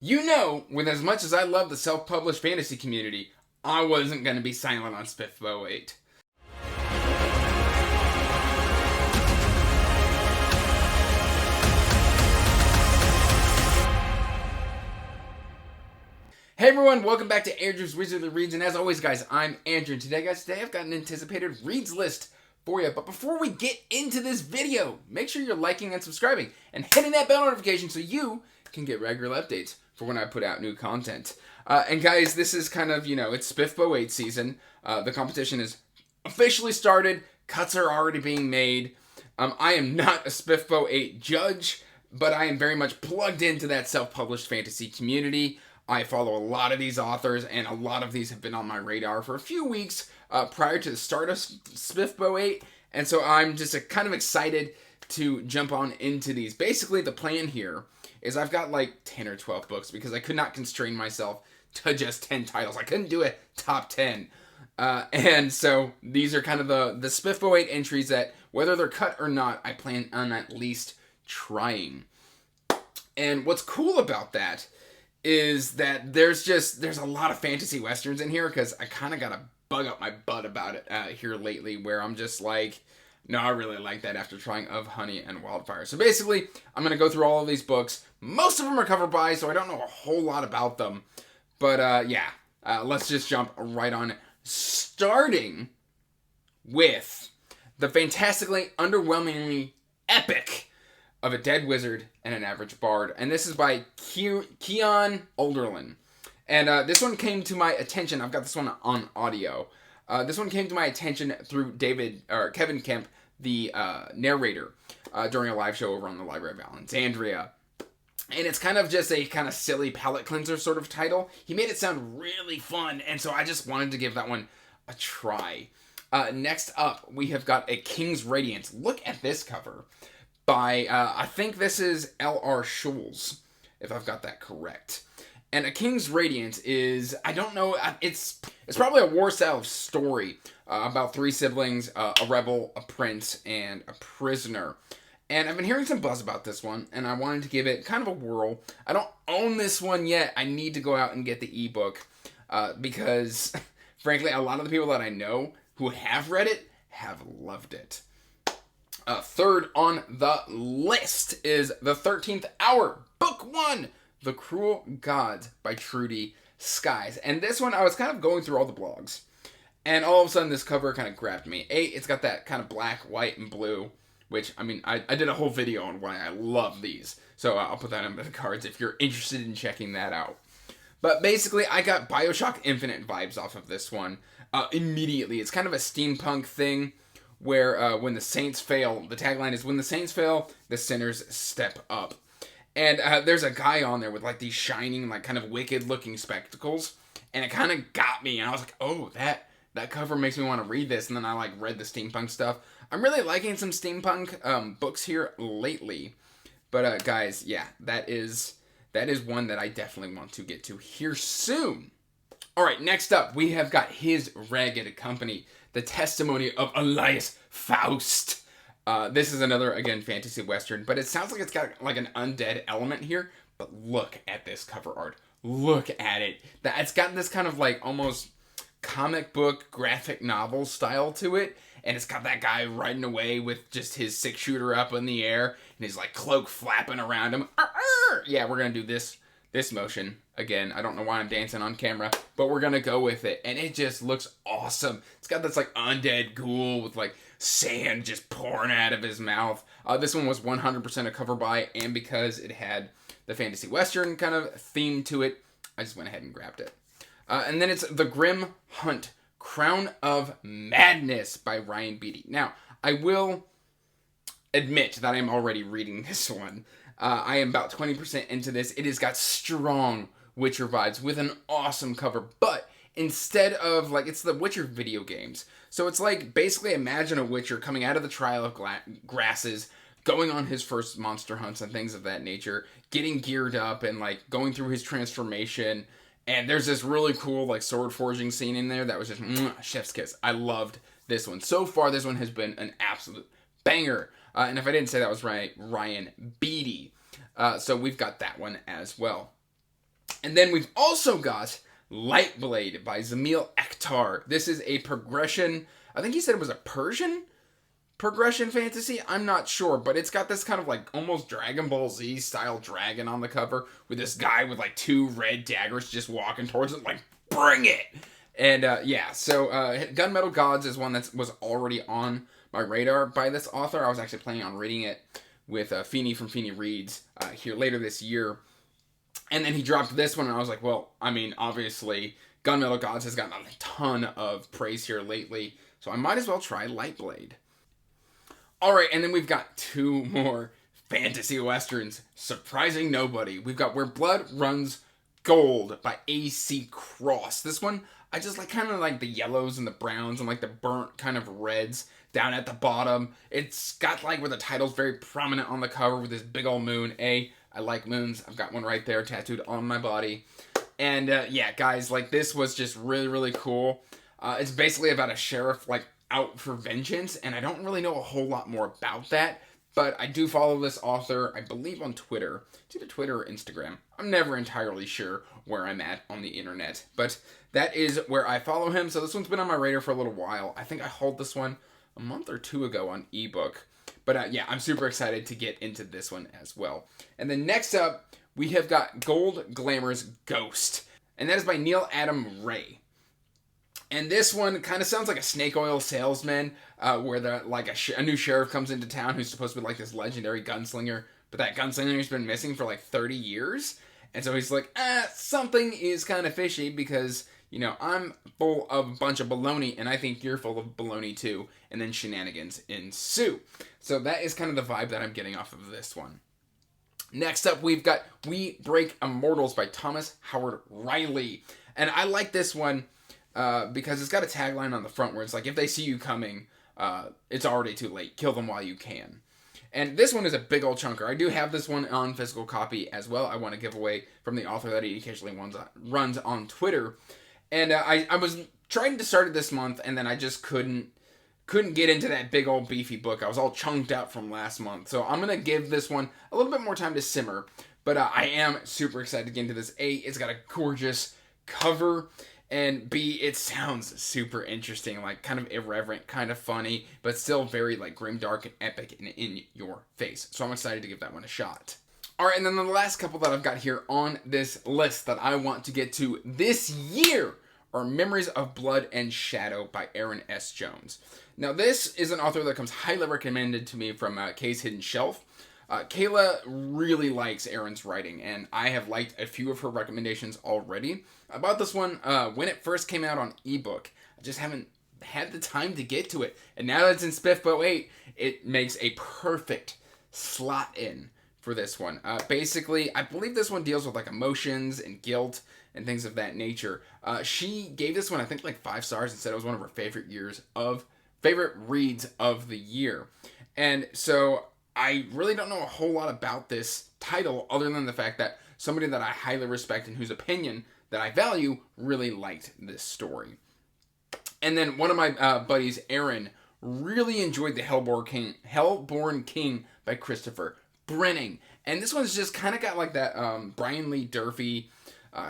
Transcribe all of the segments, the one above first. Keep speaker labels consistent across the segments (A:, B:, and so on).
A: You know, with as much as I love the self-published fantasy community, I wasn't going to be silent on SPFBO 8. Hey everyone, welcome back to Andrew's Wizardly Reads, and as always guys, I'm Andrew, and today I've got an anticipated reads list for you. But before we get into this video, make sure you're liking and subscribing, and hitting that bell notification so you can get regular updates for when I put out new content. And guys, this is kind of, it's SPFBO 8 season. The competition is officially started. Cuts are already being made. I am not a SPFBO 8 judge, but I am very much plugged into that self-published fantasy community. I follow a lot of these authors, and a lot of these have been on my radar for a few weeks prior to the start of SPFBO 8, and so I'm just kind of excited to jump on into these. Basically, the plan here is I've got like 10 or 12 books because I could not constrain myself to just 10 titles. I couldn't do a top 10. And so these are kind of the SPFBO 8 entries that, whether they're cut or not, I plan on at least trying. And what's cool about that is that there's a lot of fantasy westerns in here, because I kind of got a bug up my butt about it here lately, where I'm just like, no, I really like that after trying Of Honey and Wildfire. So basically, I'm going to go through all of these books. Most of them are cover by, so I don't know a whole lot about them. But let's just jump right on it. Starting with the fantastically, underwhelmingly epic of A Dead Wizard and an Average Bard. And this is by Keon Olderlin. And this one came to my attention. I've got this one on audio. This one came to my attention through Kevin Kemp, the narrator, during a live show over on the Library of Alexandria. And it's kind of just a kind of silly palate cleanser sort of title. He made it sound really fun, and so I just wanted to give that one a try. Next up, we have got A King's Radiance. Look at this cover by, I think this is L.R. Schulz, if I've got that correct. And A King's Radiance is, I don't know, it's probably a war-style story about three siblings, a rebel, a prince, and a prisoner. And I've been hearing some buzz about this one, and I wanted to give it kind of a whirl. I don't own this one yet. I need to go out and get the ebook because, frankly, a lot of the people that I know who have read it have loved it. Third on the list is The 13th Hour, Book 1, The Cruel Gods by Trudy Skies. And this one, I was kind of going through all the blogs, and all of a sudden this cover kind of grabbed me. It's got that kind of black, white, and blue, which, I mean, I did a whole video on why I love these. So I'll put that in the cards if you're interested in checking that out. But basically, I got BioShock Infinite vibes off of this one immediately. It's kind of a steampunk thing where when the saints fail, the tagline is, when the saints fail, the sinners step up. And there's a guy on there with like these shining, like kind of wicked looking spectacles. And it kind of got me. And I was like, oh, that cover makes me want to read this. And then I like read the steampunk stuff. I'm really liking some steampunk books here lately. But guys, yeah, that is one that I definitely want to get to here soon. Alright, next up, we have got His Ragged Company, the testimony of Elias Faust. This is another, again, fantasy western, but it sounds like it's got like an undead element here. But look at this cover art. Look at it. It's got this kind of like almost comic book graphic novel style to it. And it's got that guy riding away with just his 6-shooter up in the air and his like cloak flapping around him. Yeah, we're going to do this motion. Again, I don't know why I'm dancing on camera, but we're going to go with it. And it just looks awesome. It's got this like undead ghoul with like sand just pouring out of his mouth. This one was 100% a cover by, and because it had the fantasy western kind of theme to it, I just went ahead and grabbed it. And then it's The Grim Hunt, Crown of Madness by Ryan Beatty. Now, I will admit that I'm already reading this one. I am about 20% into this. It has got strong Witcher vibes with an awesome cover, but instead of, like, it's the Witcher video games. So it's like, basically imagine a Witcher coming out of the Trial of Grasses, going on his first monster hunts and things of that nature, getting geared up and, like, going through his transformation. And there's this really cool, like, sword forging scene in there that was just chef's kiss. I loved this one. So far, this one has been an absolute banger. And if I didn't say that was right, Ryan Beatty. So we've got that one as well. And then we've also got Lightblade by Zamil Akhtar. This is a progression, I think he said it was a Persian progression fantasy. I'm not sure, but it's got this kind of like almost Dragon Ball Z style dragon on the cover with this guy with like 2 red daggers just walking towards it like, bring it! And yeah, so Gunmetal Gods is one that was already on my radar by this author. I was actually planning on reading it with Feeney from Feeney Reads here later this year. And then he dropped this one, and I was like, well, I mean, obviously, Gunmetal Gods has gotten a ton of praise here lately, so I might as well try Lightblade. Alright, and then we've got 2 more fantasy westerns, surprising nobody. We've got Where Blood Runs Gold by A.C. Cross. This one, I just like kind of like the yellows and the browns and like the burnt kind of reds down at the bottom. It's got like where the title's very prominent on the cover with this big old moon. I like moons. I've got one right there tattooed on my body. And yeah, guys, like this was just really, really cool. It's basically about a sheriff like out for vengeance, and I don't really know a whole lot more about that. But I do follow this author, I believe on Twitter. It's either Twitter or Instagram. I'm never entirely sure where I'm at on the internet. But that is where I follow him. So this one's been on my radar for a little while. I think I hauled this one a month or 2 ago on ebook. But yeah, I'm super excited to get into this one as well. And then next up, we have got Gold Glamorous Ghost. And that is by Neil Adam Ray. And this one kind of sounds like a snake oil salesman, where a new sheriff comes into town who's supposed to be like this legendary gunslinger, but that gunslinger's been missing for like 30 years. And so he's like, something is kind of fishy because, you know, I'm full of a bunch of baloney, and I think you're full of baloney too. And then shenanigans ensue. So that is kind of the vibe that I'm getting off of this one. Next up, we've got We Break Immortals by Thomas Howard Riley. And I like this one because it's got a tagline on the front where it's like, if they see you coming, it's already too late. Kill them while you can. And this one is a big old chunker. I do have this one on physical copy as well. I want to give away from the author that he occasionally runs on Twitter. And I was trying to start it this month, and then I just couldn't get into that big old beefy book. I was all chunked out from last month. So I'm going to give this one a little bit more time to simmer. But I am super excited to get into this. A, it's got a gorgeous cover. And B, it sounds super interesting, like kind of irreverent, kind of funny, but still very like grimdark and epic and in your face. So I'm excited to give that one a shot. Alright, and then the last couple that I've got here on this list that I want to get to this year are Memories of Blood and Shadow by Aaron S. Jones. Now this is an author that comes highly recommended to me from Kay's Hidden Shelf. Kayla really likes Aaron's writing, and I have liked a few of her recommendations already. I bought this one when it first came out on ebook. I just haven't had the time to get to it. And now that it's in SPFBO 8, it makes a perfect slot in for this one. Basically, I believe this one deals with like emotions and guilt and things of that nature. She gave this one, I think, like 5 stars and said it was one of her favorite reads of the year. And so I really don't know a whole lot about this title other than the fact that somebody that I highly respect and whose opinion that I value really liked this story. And then one of my buddies, Aaron, really enjoyed the Hellborn King by Christopher Brenning. And this one's just kind of got like that Brian Lee Durfee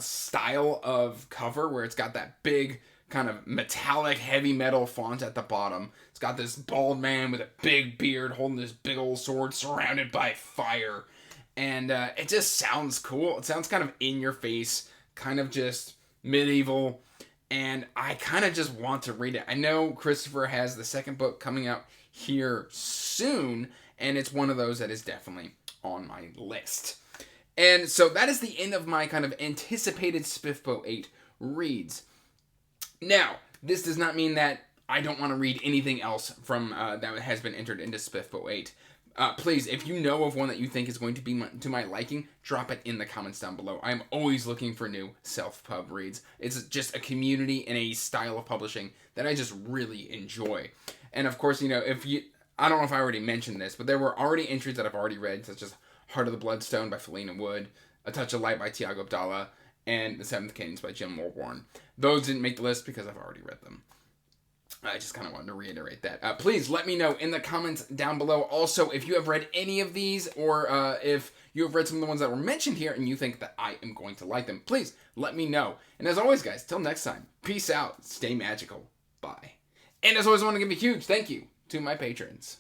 A: style of cover where it's got that big kind of metallic heavy metal font at the bottom. It's got this bald man with a big beard holding this big old sword surrounded by fire. And it just sounds cool. It sounds kind of in your face, kind of just medieval. And I kind of just want to read it. I know Christopher has the second book coming out here soon, and it's one of those that is definitely on my list. And so that is the end of my kind of anticipated SPFBO 8 reads. Now, this does not mean that I don't want to read anything else from that has been entered into SPFBO 8. Please, if you know of one that you think is going to be to my liking, drop it in the comments down below. I'm always looking for new self-pub reads. It's just a community and a style of publishing that I just really enjoy. And of course, you know, I don't know if I already mentioned this, but there were already entries that I've already read, such as Heart of the Bloodstone by Felina Wood, A Touch of Light by Tiago Abdallah, and The Seventh Cadence by Jim Mulborn. Those didn't make the list because I've already read them. I just kind of wanted to reiterate that. Please let me know in the comments down below. Also, if you have read any of these, or if you have read some of the ones that were mentioned here and you think that I am going to like them, please let me know. And as always, guys, till next time, peace out, stay magical, bye. And as always, I want to give a huge thank you to my patrons.